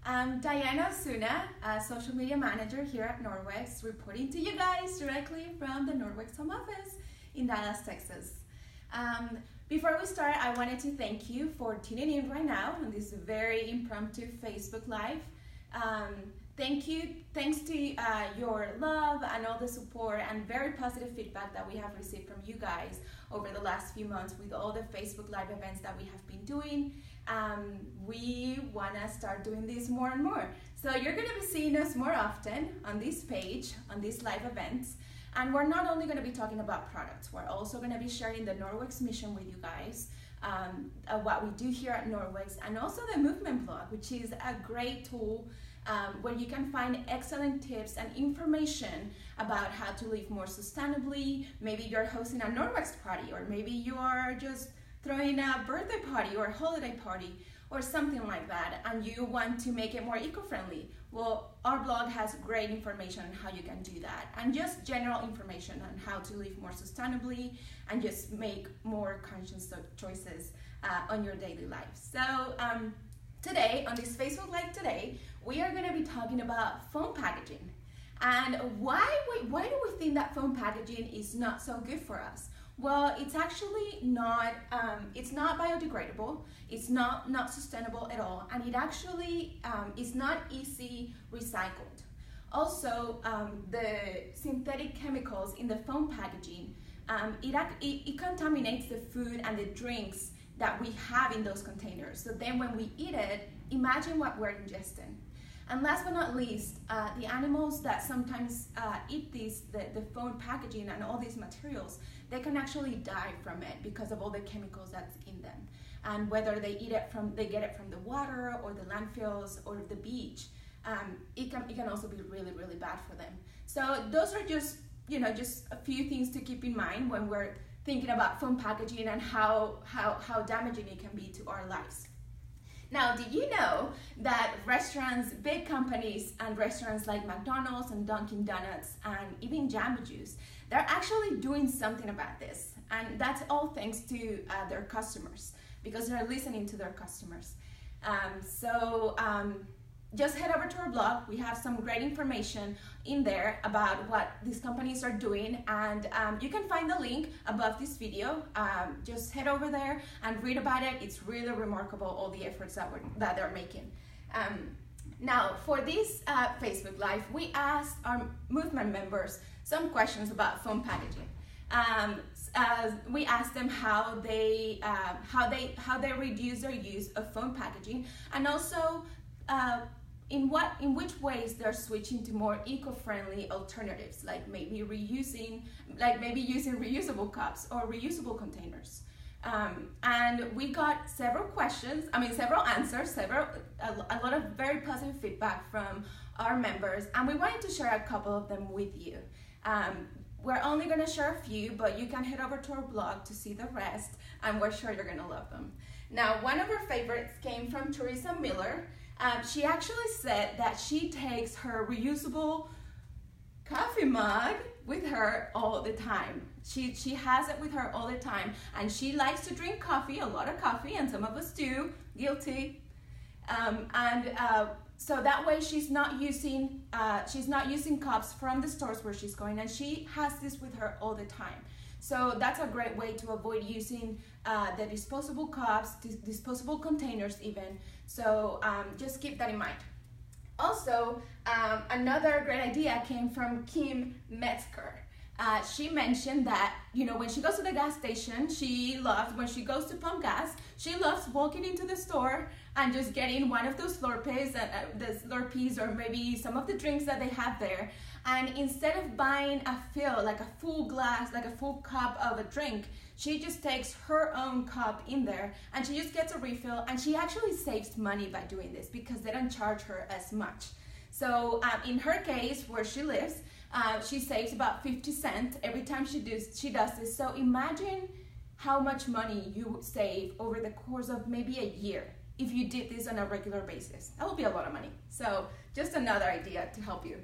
I'm Diana Osuna, a social media manager here at Norwex, reporting to you guys directly from the Norwex home office in Dallas, Texas. Before we start, I wanted to thank you for tuning in right now on this very impromptu Facebook Live. Thanks to your love and all the support and very positive feedback that we have received from you guys over the last few months with all the Facebook Live events that we have been doing. We want to start doing this more and more. So you're going to be seeing us more often on this page, on these live events. And we're not only going to be talking about products, we're also going to be sharing the Norwex mission with you guys, what we do here at Norwex, and also the movement blog, which is a great tool where you can find excellent tips and information about how to live more sustainably. Maybe you're hosting a Norwex party, or maybe you are just throwing a birthday party or a holiday party or something like that, and you want to make it more eco-friendly. Well, our blog has great information on how you can do that, and just general information on how to live more sustainably and just make more conscious choices on your daily life. So today, on this Facebook Live today, we are going to be talking about foam packaging. And why do we think that foam packaging is not so good for us? Well, it's actually not, it's not biodegradable, it's not sustainable at all, and it actually is not easy recycled. Also, the synthetic chemicals in the foam packaging, it contaminates the food and the drinks that we have in those containers. So then when we eat it, imagine what we're ingesting. And last but not least, the animals that sometimes eat the foam packaging and all these materials, they can actually die from it because of all the chemicals that's in them. And whether they get it from the water or the landfills or the beach, it can also be really, really bad for them. So those are just a few things to keep in mind when we're thinking about foam packaging and how damaging it can be to our lives. Now, did you know that restaurants, big companies, and restaurants like McDonald's and Dunkin' Donuts and even Jamba Juice, they're actually doing something about this, and that's all thanks to their customers, because they're listening to their customers. Just head over to our blog. We have some great information in there about what these companies are doing, and you can find the link above this video. Just head over there and read about it. It's really remarkable, all the efforts that they're making. Now, for this Facebook Live, we asked our movement members some questions about foam packaging. We asked them how they reduce their use of foam packaging, and also in which ways they're switching to more eco-friendly alternatives, like maybe using reusable cups or reusable containers. And we got several answers, a lot of very positive feedback from our members, and we wanted to share a couple of them with you. We're only going to share a few, but you can head over to our blog to see the rest, and we're sure you're going to love them. Now, one of our favorites came from Teresa Miller. She actually said that she takes her reusable coffee mug with her all the time. She has it with her all the time, and she likes to drink coffee, a lot of coffee, and some of us do, guilty. So that way she's not using cups from the stores where she's going, and she has this with her all the time. So that's a great way to avoid using the disposable cups, disposable containers even. So just keep that in mind. Also, another great idea came from Kim Metzger. She mentioned that, when she goes to the gas station, when she goes to pump gas, she loves walking into the store and just getting one of those Slurpees, or maybe some of the drinks that they have there. And instead of buying a full glass, like a full cup of a drink, she just takes her own cup in there and she just gets a refill, and she actually saves money by doing this because they don't charge her as much. So in her case, where she lives, she saves about 50 cents every time she does this. So imagine how much money you would save over the course of maybe a year if you did this on a regular basis. That would be a lot of money. So just another idea to help you.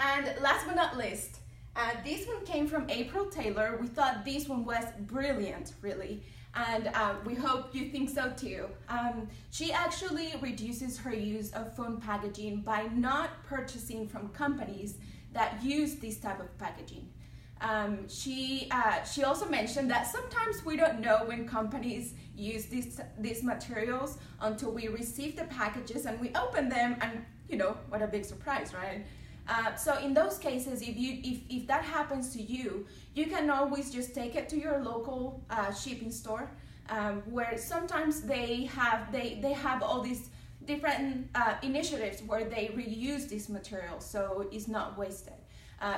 And last but not least, this one came from April Taylor. We thought this one was brilliant, really. and we hope you think so too. She actually reduces her use of foam packaging by not purchasing from companies that use this type of packaging. She also mentioned that sometimes we don't know when companies use these materials until we receive the packages and we open them, and you know, what a big surprise, right? So in those cases, if that happens to you, you can always just take it to your local shipping store, where sometimes they have all these different initiatives where they reuse these materials, so it's not wasted.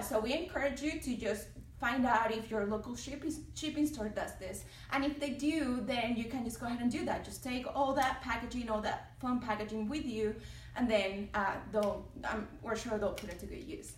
So we encourage you to just find out if your local shipping store does this, and if they do, then you can just go ahead and do that. Just take all that packaging, all that foam packaging with you, and then we're sure they'll put it to good use.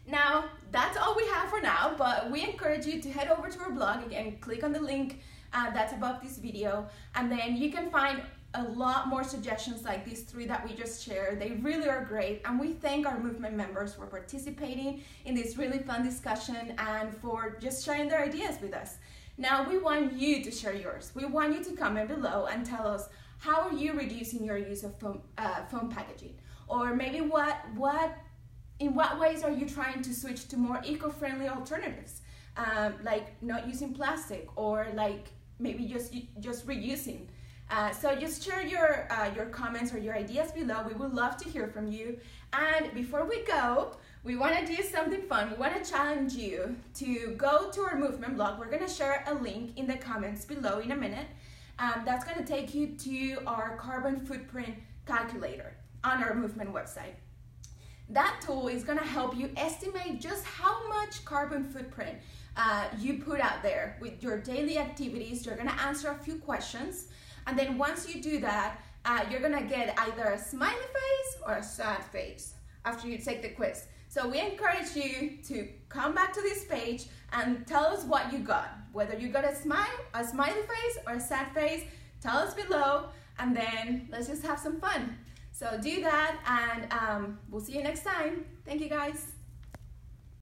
Now, that's all we have for now, but we encourage you to head over to our blog. Again, click on the link that's above this video, and then you can find a lot more suggestions like these 3 that we just shared. They really are great, and we thank our movement members for participating in this really fun discussion and for just sharing their ideas with us. Now, we want you to share yours. We want you to comment below and tell us, how are you reducing your use of foam packaging? Or maybe in what ways are you trying to switch to more eco-friendly alternatives? Like not using plastic, or like maybe just reusing. So just share your comments or your ideas below. We would love to hear from you. And before we go, we want to do something fun. We want to challenge you to go to our movement blog. We're going to share a link in the comments below in a minute. That's going to take you to our carbon footprint calculator on our movement website. That tool is going to help you estimate just how much carbon footprint you put out there with your daily activities. You're going to answer a few questions. And then once you do that, you're gonna get either a smiley face or a sad face after you take the quiz. So we encourage you to come back to this page and tell us what you got. Whether you got a smiley face or a sad face, tell us below, and then let's just have some fun. So do that, and we'll see you next time. Thank you, guys.